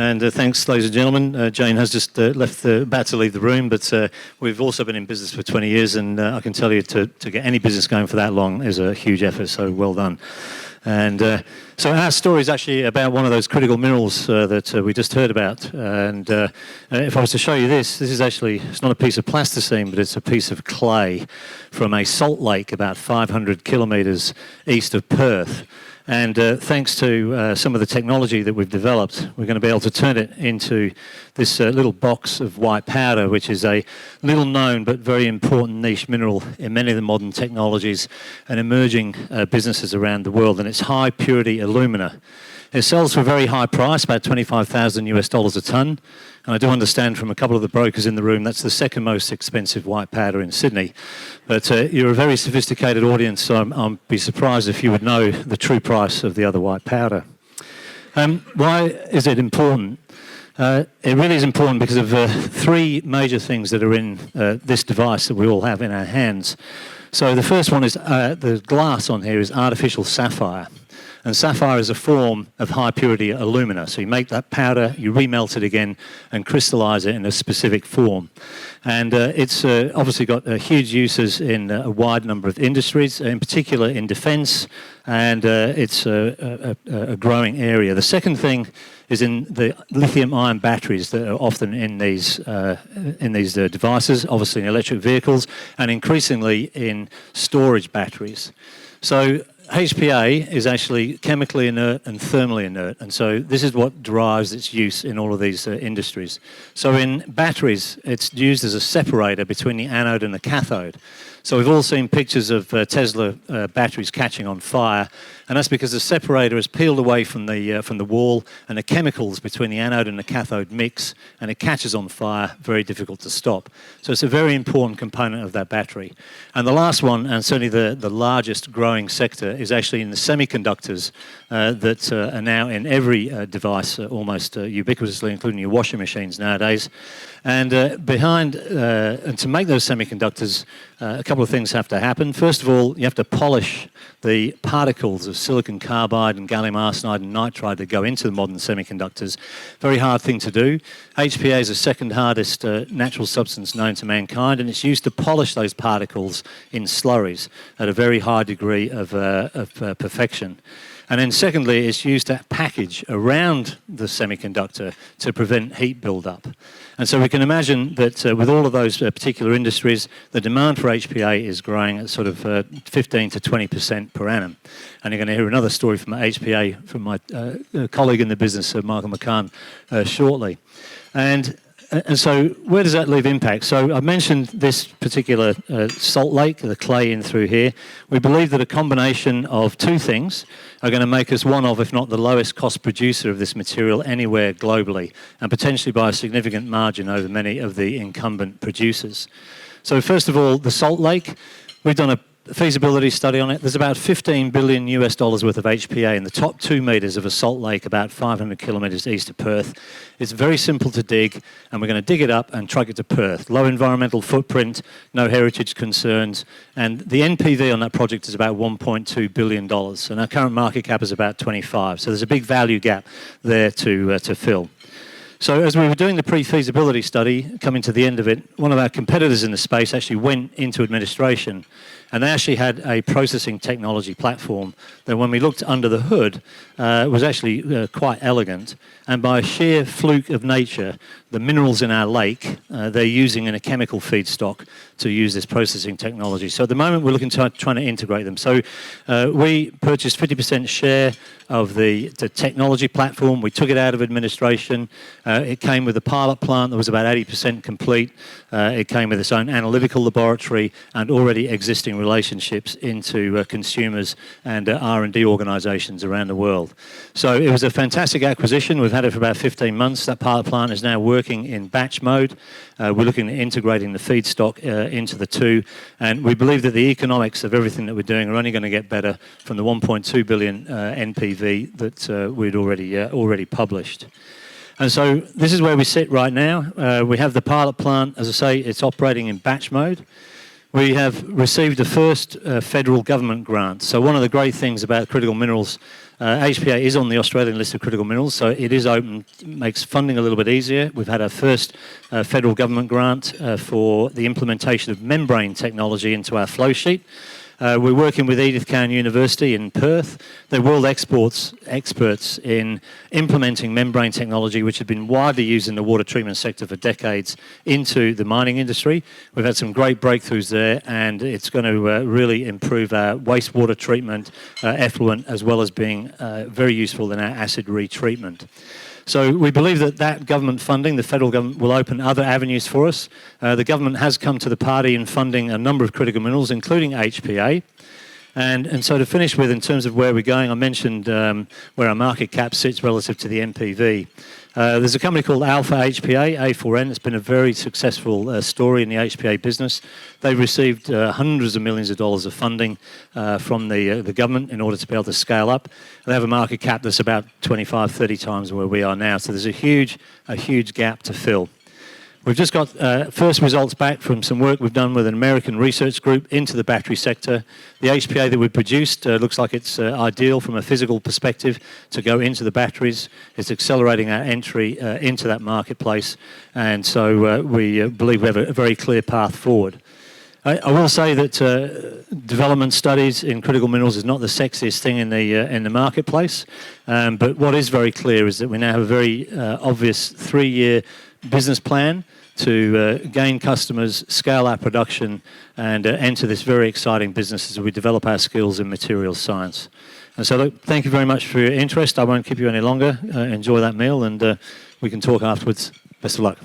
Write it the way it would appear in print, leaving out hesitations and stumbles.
And thanks, ladies and gentlemen. Jane has just about to leave the room, but we've also been in business for 20 years, and I can tell you to get any business going for that long is a huge effort, so well done. And so our story is actually about one of those critical minerals that we just heard about. And if I was to show you this is actually, it's not a piece of plasticine, but it's a piece of clay from a salt lake about 500 kilometres east of Perth. And thanks to some of the technology that we've developed, we're going to be able to turn it into this little box of white powder, which is a little known but very important niche mineral in many of the modern technologies and emerging businesses around the world. And it's high purity alumina. It sells for a very high price, about $25,000 a tonne. And I do understand from a couple of the brokers in the room that's the second most expensive white powder in Sydney. But you're a very sophisticated audience, so I'd be surprised if you would know the true price of the other white powder. Why is it important? It really is important because of three major things that are in this device that we all have in our hands. So the first one is the glass on here is artificial sapphire. And sapphire is a form of high purity alumina. So you make that powder, you remelt it again and crystallise it in a specific form. And it's obviously got huge uses in a wide number of industries, in particular in defence, and it's a growing area. The second thing is in the lithium-ion batteries that are often in these devices, obviously in electric vehicles, and increasingly in storage batteries. So HPA is actually chemically inert and thermally inert, and so this is what drives its use in all of these industries. So in batteries, it's used as a separator between the anode and the cathode. So we've all seen pictures of Tesla batteries catching on fire, and that's because the separator is peeled away from the wall, and the chemicals between the anode and the cathode mix, and it catches on fire, very difficult to stop. So it's a very important component of that battery. And the last one, and certainly the largest growing sector, is actually in the semiconductors that are now in every device, almost ubiquitously, including your washing machines nowadays. And and to make those semiconductors, a couple of things have to happen. First of all, you have to polish the particles of silicon carbide and gallium arsenide and nitride that go into the modern semiconductors. Very hard thing to do. HPA is the second hardest natural substance known to mankind, and it's used to polish those particles in slurries at a very high degree of perfection. And then secondly, it's used to package around the semiconductor to prevent heat buildup. And so we can imagine that with all of those particular industries, the demand for HPA is growing at sort of 15 to 20% per annum. And you're going to hear another story from HPA from my colleague in the business, Michael McCann, shortly. And so where does that leave impact? So I mentioned this particular salt lake, the clay in through here. We believe that a combination of two things are going to make us one of, if not the lowest cost producer of this material anywhere globally, and potentially by a significant margin over many of the incumbent producers. So first of all, the salt lake, we've done a feasibility study on it. There's about $15 billion worth of HPA in the top 2 metres of a salt lake about 500 kilometres east of Perth. It's very simple to dig, and we're going to dig it up and truck it to Perth. Low environmental footprint, no heritage concerns, and the NPV on that project is about $1.2 billion, and our current market cap is about 25. So there's a big value gap there to fill. So as we were doing the pre-feasibility study, coming to the end of it, one of our competitors in the space actually went into administration, and they actually had a processing technology platform that when we looked under the hood was actually quite elegant. And by sheer fluke of nature, the minerals in our lake, they're using in a chemical feedstock to use this processing technology. So at the moment, we're looking to trying to integrate them. So we purchased 50% share of the technology platform. We took it out of administration. It came with a pilot plant that was about 80% complete. It came with its own analytical laboratory and already existing relationships into consumers and R&D organisations around the world. So it was a fantastic acquisition. We've had it for about 15 months. That pilot plant is now working in batch mode. We're looking at integrating the feedstock into the two, and we believe that the economics of everything that we're doing are only going to get better from the 1.2 billion NPV that we'd already published. And so this is where we sit right now. We have the pilot plant, as I say, it's operating in batch mode. We have received the first federal government grant. So one of the great things about critical minerals, HPA is on the Australian list of critical minerals, so it is open, makes funding a little bit easier. We've had our first federal government grant for the implementation of membrane technology into our flow sheet. We're working with Edith Cowan University in Perth. They're world experts in implementing membrane technology, which had been widely used in the water treatment sector for decades, into the mining industry. We've had some great breakthroughs there, and it's going to really improve our wastewater treatment, effluent, as well as being very useful in our acid retreatment. So we believe that government funding, the federal government, will open other avenues for us. The government has come to the party in funding a number of critical minerals, including HPA. And so to finish with, in terms of where we're going, I mentioned where our market cap sits relative to the NPV. There's a company called Alpha HPA, A4N. It's been a very successful story in the HPA business. They've received hundreds of millions of dollars of funding from the government in order to be able to scale up. They have a market cap that's about 25, 30 times where we are now. So there's a huge gap to fill. We've just got first results back from some work we've done with an American research group into the battery sector. The HPA that we've produced looks like it's ideal from a physical perspective to go into the batteries. It's accelerating our entry into that marketplace, and so we believe we have a very clear path forward. I will say that development studies in critical minerals is not the sexiest thing in the marketplace, but what is very clear is that we now have a very obvious 3-year business plan to gain customers, scale our production, and enter this very exciting business as we develop our skills in materials science. And so, look, thank you very much for your interest. I won't keep you any longer. Enjoy that meal, and we can talk afterwards. Best of luck.